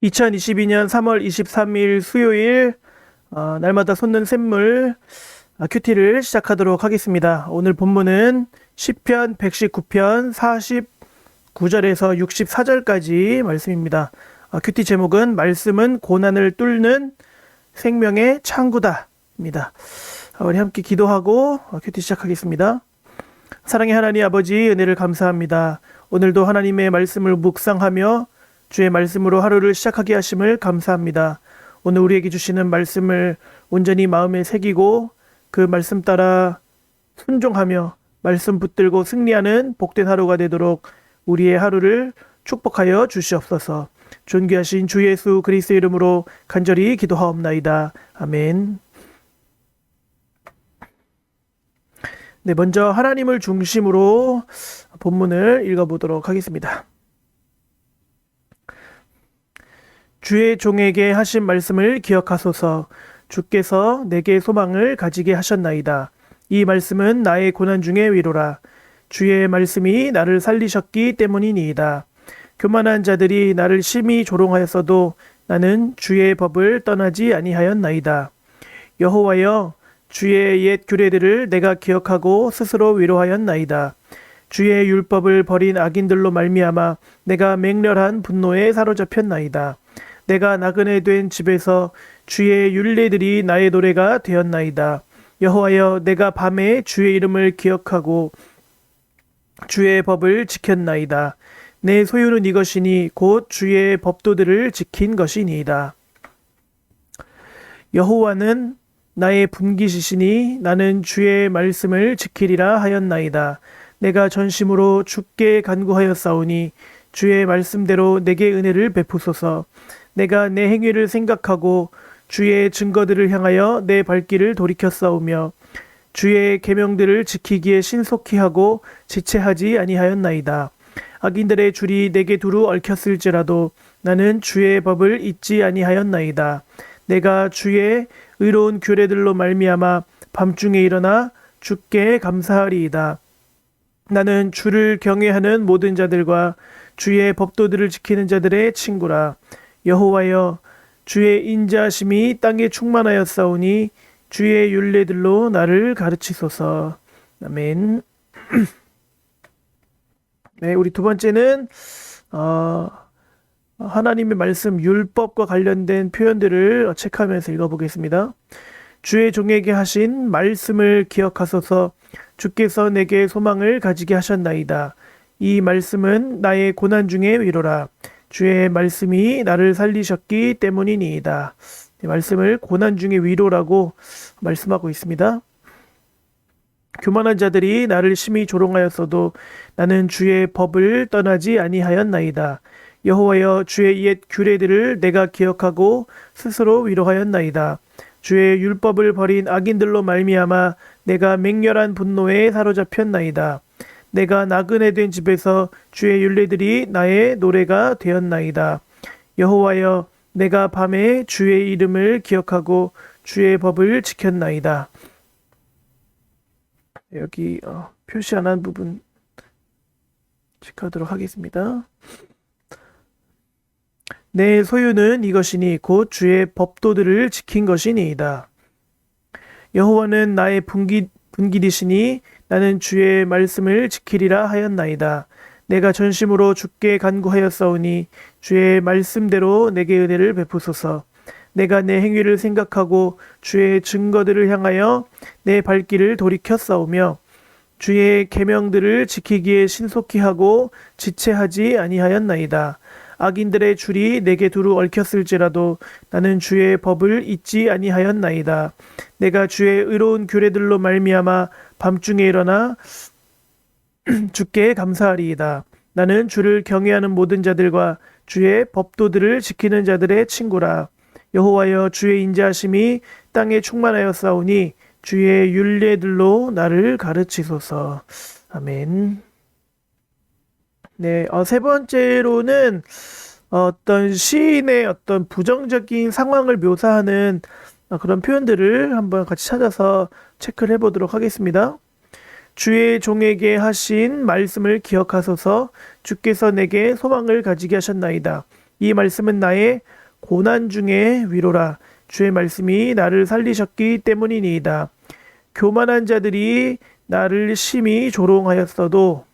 2022년 3월 23일 수요일 날마다 솟는 샘물 큐티를 시작하도록 하겠습니다. 오늘 본문은 시편 119편 49절에서 64절까지 말씀입니다. 큐티 제목은 말씀은 고난을 뚫는 생명의 창구다 입니다. 우리 함께 기도하고 큐티 시작하겠습니다. 사랑의 하나님 아버지, 은혜를 감사합니다. 오늘도 하나님의 말씀을 묵상하며 주의 말씀으로 하루를 시작하게 하심을 감사합니다. 오늘 우리에게 주시는 말씀을 온전히 마음에 새기고 그 말씀 따라 순종하며 말씀 붙들고 승리하는 복된 하루가 되도록 우리의 하루를 축복하여 주시옵소서. 존귀하신 주 예수 그리스도의 이름으로 간절히 기도하옵나이다. 아멘. 네, 먼저 하나님을 중심으로 본문을 읽어보도록 하겠습니다. 주의 종에게 하신 말씀을 기억하소서. 주께서 내게 소망을 가지게 하셨나이다. 이 말씀은 나의 고난 중의 위로라. 주의 말씀이 나를 살리셨기 때문이니이다. 교만한 자들이 나를 심히 조롱하였어도 나는 주의 법을 떠나지 아니하였나이다. 여호와여, 주의 옛 규례들을 내가 기억하고 스스로 위로하였나이다. 주의 율법을 버린 악인들로 말미암아 내가 맹렬한 분노에 사로잡혔나이다. 내가 나그네 된 집에서 주의 율례들이 나의 노래가 되었나이다. 여호와여, 내가 밤에 주의 이름을 기억하고 주의 법을 지켰나이다. 내 소유는 이것이니 곧 주의 법도들을 지킨 것이니이다. 여호와는 나의 분깃이시니 나는 주의 말씀을 지키리라 하였나이다. 내가 전심으로 주께 간구하였사오니 주의 말씀대로 내게 은혜를 베푸소서. 내가 내 행위를 생각하고 주의 증거들을 향하여 내 발길을 돌이켰사오며 주의 계명들을 지키기에 신속히 하고 지체하지 아니하였나이다. 악인들의 줄이 내게 두루 얽혔을지라도 나는 주의 법을 잊지 아니하였나이다. 내가 주의 의로운 규례들로 말미암아 밤중에 일어나 주께 감사하리이다. 나는 주를 경외하는 모든 자들과 주의 법도들을 지키는 자들의 친구라. 여호와여, 주의 인자하심이 땅에 충만하였사오니 주의 율례들로 나를 가르치소서. 아멘. 네, 우리 두 번째는 하나님의 말씀 율법과 관련된 표현들을 체크하면서 읽어보겠습니다. 주의 종에게 하신 말씀을 기억하소서. 주께서 내게 소망을 가지게 하셨나이다. 이 말씀은 나의 고난 중의 위로라. 주의 말씀이 나를 살리셨기 때문이니이다. 말씀을 고난 중의 위로라고 말씀하고 있습니다. 교만한 자들이 나를 심히 조롱하였어도 나는 주의 법을 떠나지 아니하였나이다. 여호와여, 주의 옛 규례들을 내가 기억하고 스스로 위로하였나이다. 주의 율법을 버린 악인들로 말미암아 내가 맹렬한 분노에 사로잡혔나이다. 내가 나그네 된 집에서 주의 율례들이 나의 노래가 되었나이다. 여호와여, 내가 밤에 주의 이름을 기억하고 주의 법을 지켰나이다. 여기 표시 안 한 부분 체크하도록 하겠습니다. 내 소유는 이것이니 곧 주의 법도들을 지킨 것이니이다. 여호와는 나의 분깃이시니 나는 주의 말씀을 지키리라 하였나이다. 내가 전심으로 주께 간구하였사오니 주의 말씀대로 내게 은혜를 베푸소서. 내가 내 행위를 생각하고 주의 증거들을 향하여 내 발길을 돌이켰사오며 주의 계명들을 지키기에 신속히 하고 지체하지 아니하였나이다. 악인들의 줄이 내게 두루 얽혔을지라도 나는 주의 법을 잊지 아니하였나이다. 내가 주의 의로운 규례들로 말미암아 밤중에 일어나 주께 감사하리이다. 나는 주를 경외하는 모든 자들과 주의 법도들을 지키는 자들의 친구라. 여호와여, 주의 인자하심이 땅에 충만하였사오니 주의 율례들로 나를 가르치소서. 아멘. 네, 세 번째로는 어떤 시인의 어떤 부정적인 상황을 묘사하는 그런 표현들을 한번 같이 찾아서 체크를 해보도록 하겠습니다. 주의 종에게 하신 말씀을 기억하소서. 주께서 내게 소망을 가지게 하셨나이다. 이 말씀은 나의 고난 중에 위로라. 주의 말씀이 나를 살리셨기 때문이니이다. 교만한 자들이 나를 심히 조롱하였어도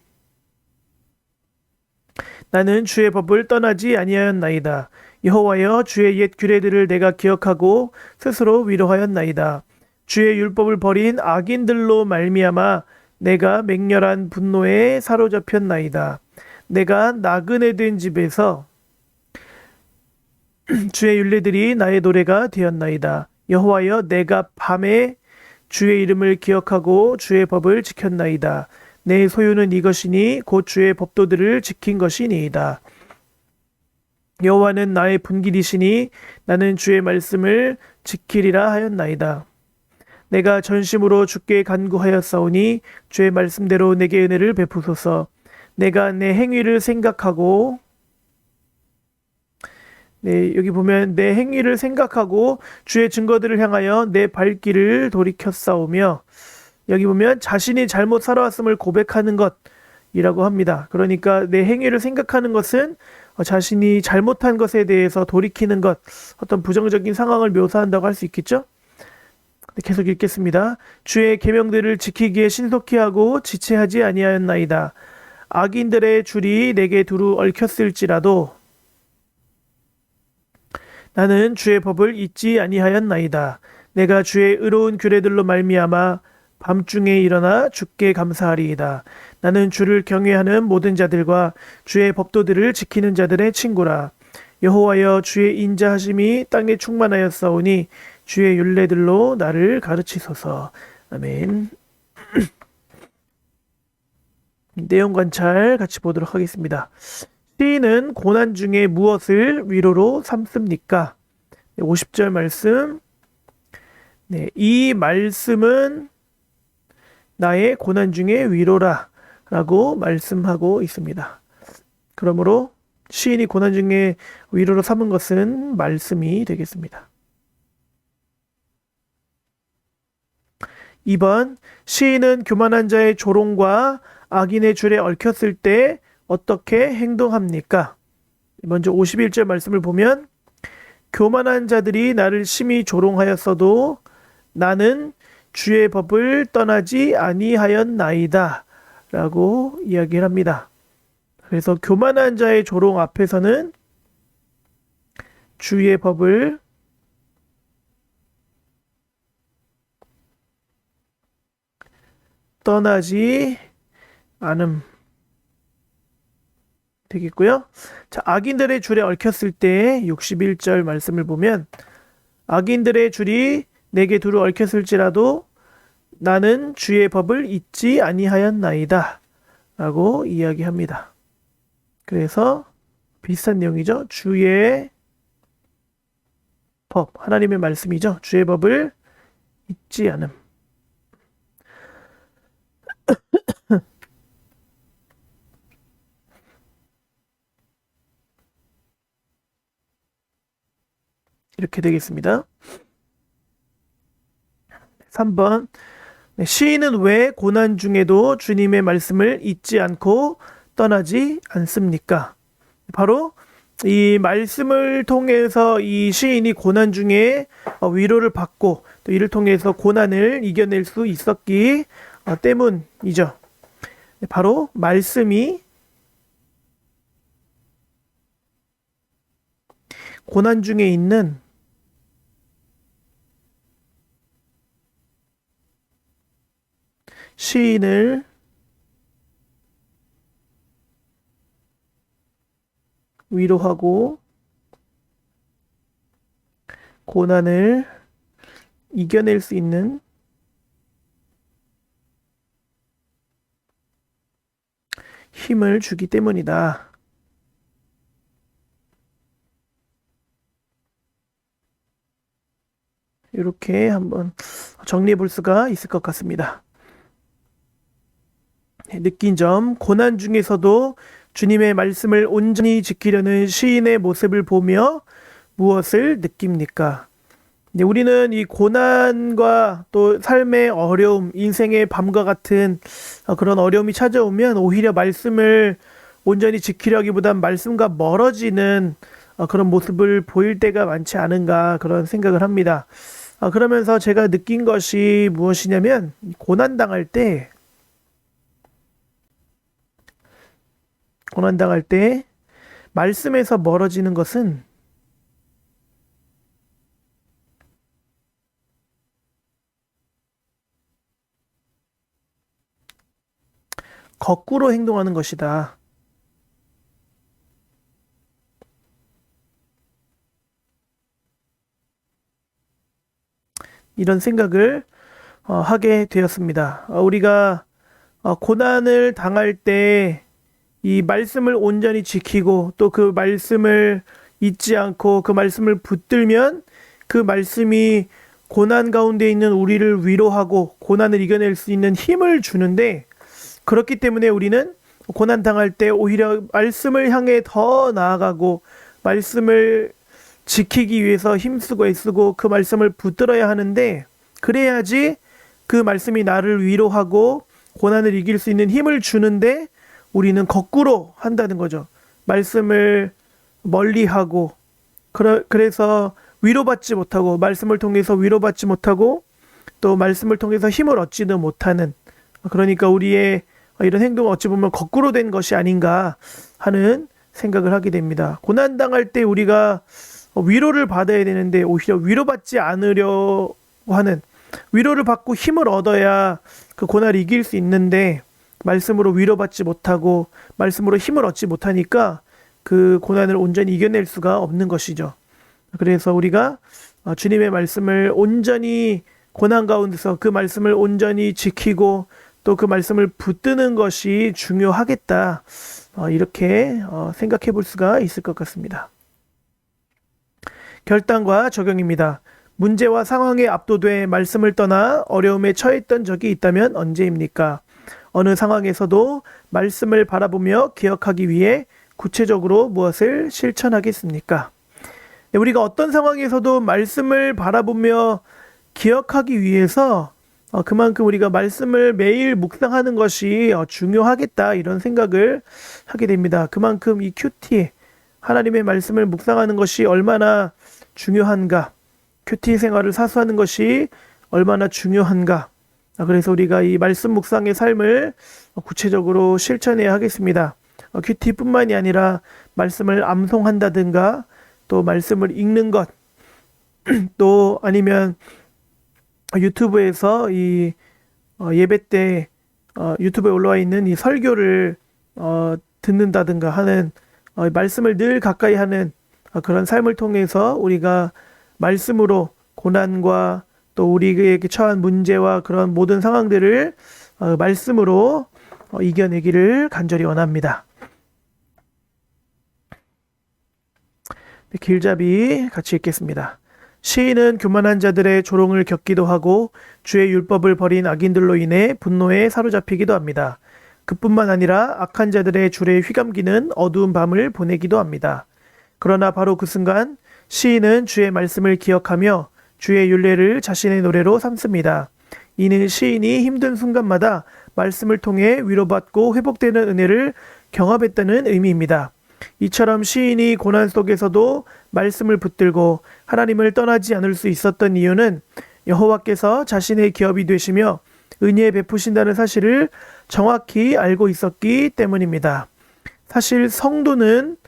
나는 주의 법을 떠나지 아니하였나이다. 여호와여, 주의 옛 규례들을 내가 기억하고 스스로 위로하였나이다. 주의 율법을 버린 악인들로 말미암아 내가 맹렬한 분노에 사로잡혔나이다. 내가 나그네 된 집에서 주의 율례들이 나의 노래가 되었나이다. 여호와여, 내가 밤에 주의 이름을 기억하고 주의 법을 지켰나이다. 내 소유는 이것이니 곧 주의 법도들을 지킨 것이니이다. 여호와는 나의 분길이시니 나는 주의 말씀을 지키리라 하였나이다. 내가 전심으로 주께 간구하였사오니 주의 말씀대로 내게 은혜를 베푸소서. 내가 내 행위를 생각하고 여기 보면 내 행위를 생각하고 주의 증거들을 향하여 내 발길을 돌이켰사오며, 여기 보면 자신이 잘못 살아왔음을 고백하는 것이라고 합니다. 그러니까 내 행위를 생각하는 것은 자신이 잘못한 것에 대해서 돌이키는 것, 어떤 부정적인 상황을 묘사한다고 할 수 있겠죠? 계속 읽겠습니다. 주의 계명들을 지키기에 신속히 하고 지체하지 아니하였나이다. 악인들의 줄이 내게 두루 얽혔을지라도 나는 주의 법을 잊지 아니하였나이다. 내가 주의 의로운 규례들로 말미암아 밤중에 일어나 주께 감사하리이다. 나는 주를 경외하는 모든 자들과 주의 법도들을 지키는 자들의 친구라. 여호와여, 주의 인자하심이 땅에 충만하였사오니 주의 율례들로 나를 가르치소서. 아멘. 내용 관찰 같이 보도록 하겠습니다. 시인은 고난 중에 무엇을 위로로 삼습니까? 50절 말씀. 이 말씀은 나의 고난 중에 위로라 라고 말씀하고 있습니다. 그러므로 시인이 고난 중에 위로로 삼은 것은 말씀이 되겠습니다. 2번, 시인은 교만한 자의 조롱과 악인의 줄에 얽혔을 때 어떻게 행동합니까? 먼저 51절 말씀을 보면 교만한 자들이 나를 심히 조롱하였어도 나는 주의 법을 떠나지 아니하였나이다 라고 이야기를 합니다. 그래서 교만한 자의 조롱 앞에서는 주의 법을 떠나지 않음 되겠고요. 자, 악인들의 줄에 얽혔을 때 61절 말씀을 보면 악인들의 줄이 내게 두루 얽혔을지라도 나는 주의 법을 잊지 아니하였나이다 라고 이야기합니다. 그래서 비슷한 내용이죠. 주의 법, 하나님의 말씀이죠. 주의 법을 잊지 않음. 이렇게 되겠습니다. 3번, 시인은 왜 고난 중에도 주님의 말씀을 잊지 않고 떠나지 않습니까? 바로 이 말씀을 통해서 이 시인이 고난 중에 위로를 받고 또 이를 통해서 고난을 이겨낼 수 있었기 때문이죠. 바로 말씀이 고난 중에 있는 시인을 위로하고 고난을 이겨낼 수 있는 힘을 주기 때문이다. 이렇게 한번 정리해 볼 수가 있을 것 같습니다. 느낀 점, 고난 중에서도 주님의 말씀을 온전히 지키려는 시인의 모습을 보며 무엇을 느낍니까? 우리는 이 고난과 또 삶의 어려움, 인생의 밤과 같은 그런 어려움이 찾아오면 오히려 말씀을 온전히 지키려기보단 말씀과 멀어지는 그런 모습을 보일 때가 많지 않은가 그런 생각을 합니다. 그러면서 제가 느낀 것이 무엇이냐면 고난당할 때 말씀에서 멀어지는 것은 거꾸로 행동하는 것이다. 이런 생각을 하게 되었습니다. 우리가 고난을 당할 때 이 말씀을 온전히 지키고 또 그 말씀을 잊지 않고 그 말씀을 붙들면 그 말씀이 고난 가운데 있는 우리를 위로하고 고난을 이겨낼 수 있는 힘을 주는데, 그렇기 때문에 우리는 고난 당할 때 오히려 말씀을 향해 더 나아가고 말씀을 지키기 위해서 힘쓰고 애쓰고 그 말씀을 붙들어야 하는데, 그래야지 그 말씀이 나를 위로하고 고난을 이길 수 있는 힘을 주는데 우리는 거꾸로 한다는 거죠. 말씀을 멀리하고 그래서 위로받지 못하고 말씀을 통해서 위로받지 못하고 또 말씀을 통해서 힘을 얻지도 못하는, 그러니까 우리의 이런 행동은 어찌 보면 거꾸로 된 것이 아닌가 하는 생각을 하게 됩니다. 고난당할 때 우리가 위로를 받아야 되는데 오히려 위로받지 않으려고 하는, 위로를 받고 힘을 얻어야 그 고난을 이길 수 있는데 말씀으로 위로받지 못하고 말씀으로 힘을 얻지 못하니까 그 고난을 온전히 이겨낼 수가 없는 것이죠. 그래서 우리가 주님의 말씀을 온전히 고난 가운데서 그 말씀을 온전히 지키고 또 그 말씀을 붙드는 것이 중요하겠다, 이렇게 생각해 볼 수가 있을 것 같습니다. 결단과 적용입니다. 문제와 상황에 압도돼 말씀을 떠나 어려움에 처했던 적이 있다면 언제입니까? 어느 상황에서도 말씀을 바라보며 기억하기 위해 구체적으로 무엇을 실천하겠습니까? 우리가 어떤 상황에서도 말씀을 바라보며 기억하기 위해서 그만큼 우리가 말씀을 매일 묵상하는 것이 중요하겠다, 이런 생각을 하게 됩니다. 그만큼 이 큐티, 하나님의 말씀을 묵상하는 것이 얼마나 중요한가, 큐티 생활을 사수하는 것이 얼마나 중요한가. 그래서 우리가 이 말씀 묵상의 삶을 구체적으로 실천해야 하겠습니다. 큐티뿐만이 아니라 말씀을 암송한다든가 또 말씀을 읽는 것, 또 아니면 유튜브에서 이 예배 때 유튜브에 올라와 있는 이 설교를 듣는다든가 하는, 말씀을 늘 가까이 하는 그런 삶을 통해서 우리가 말씀으로 고난과 또 우리에게 처한 문제와 그런 모든 상황들을 말씀으로 이겨내기를 간절히 원합니다. 길잡이 같이 읽겠습니다. 시인은 교만한 자들의 조롱을 겪기도 하고 주의 율법을 버린 악인들로 인해 분노에 사로잡히기도 합니다. 그뿐만 아니라 악한 자들의 줄에 휘감기는 어두운 밤을 보내기도 합니다. 그러나 바로 그 순간 시인은 주의 말씀을 기억하며 주의 율례를 자신의 노래로 삼습니다. 이는 시인이 힘든 순간마다 말씀을 통해 위로받고 회복되는 은혜를 경험했다는 의미입니다. 이처럼 시인이 고난 속에서도 말씀을 붙들고 하나님을 떠나지 않을 수 있었던 이유는 여호와께서 자신의 기업이 되시며 은혜 베푸신다는 사실을 정확히 알고 있었기 때문입니다. 사실 성도는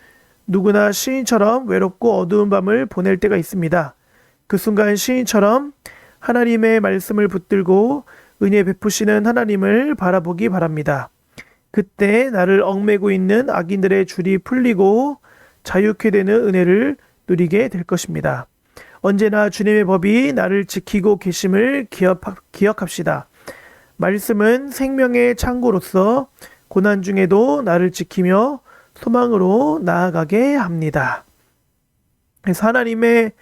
누구나 시인처럼 외롭고 어두운 밤을 보낼 때가 있습니다. 그 순간 시인처럼 하나님의 말씀을 붙들고 은혜 베푸시는 하나님을 바라보기 바랍니다. 그때 나를 얽매고 있는 악인들의 줄이 풀리고 자유케 되는 은혜를 누리게 될 것입니다. 언제나 주님의 법이 나를 지키고 계심을 기억합시다. 말씀은 생명의 창고로서 고난 중에도 나를 지키며 소망으로 나아가게 합니다. 그래서 하나님의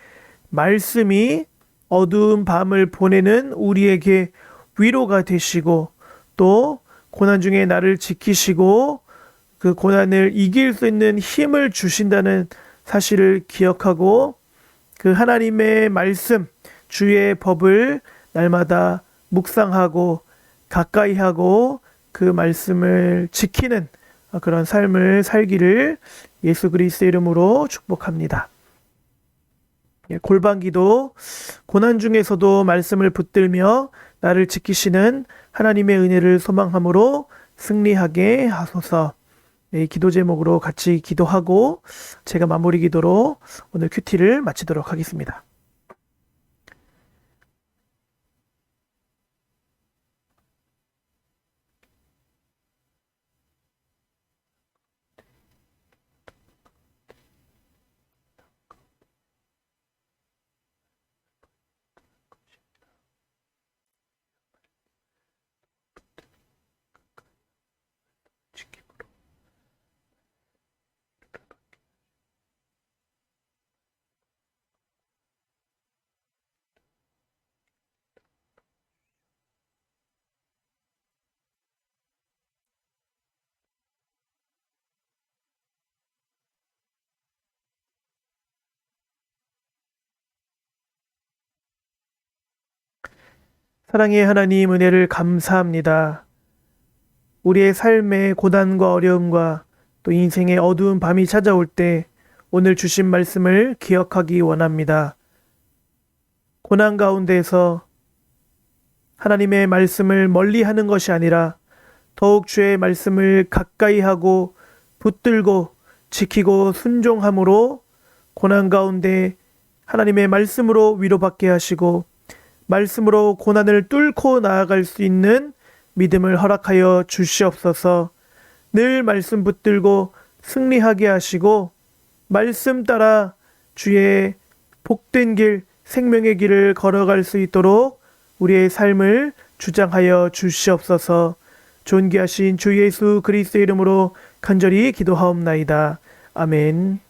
말씀이 어두운 밤을 보내는 우리에게 위로가 되시고 또 고난 중에 나를 지키시고 그 고난을 이길 수 있는 힘을 주신다는 사실을 기억하고 그 하나님의 말씀, 주의 법을 날마다 묵상하고 가까이 하고 그 말씀을 지키는 그런 삶을 살기를 예수 그리스도의 이름으로 축복합니다. 골방기도 고난 중에서도 말씀을 붙들며 나를 지키시는 하나님의 은혜를 소망함으로 승리하게 하소서. 이 기도 제목으로 같이 기도하고 제가 마무리 기도로 오늘 큐티를 마치도록 하겠습니다. 사랑의 하나님, 은혜를 감사합니다. 우리의 삶의 고난과 어려움과 또 인생의 어두운 밤이 찾아올 때 오늘 주신 말씀을 기억하기 원합니다. 고난 가운데에서 하나님의 말씀을 멀리 하는 것이 아니라 더욱 주의 말씀을 가까이 하고 붙들고 지키고 순종함으로 고난 가운데 하나님의 말씀으로 위로받게 하시고 말씀으로 고난을 뚫고 나아갈 수 있는 믿음을 허락하여 주시옵소서. 늘 말씀 붙들고 승리하게 하시고 말씀 따라 주의 복된 길, 생명의 길을 걸어갈 수 있도록 우리의 삶을 주장하여 주시옵소서. 존귀하신 주 예수 그리스도의 이름으로 간절히 기도하옵나이다. 아멘.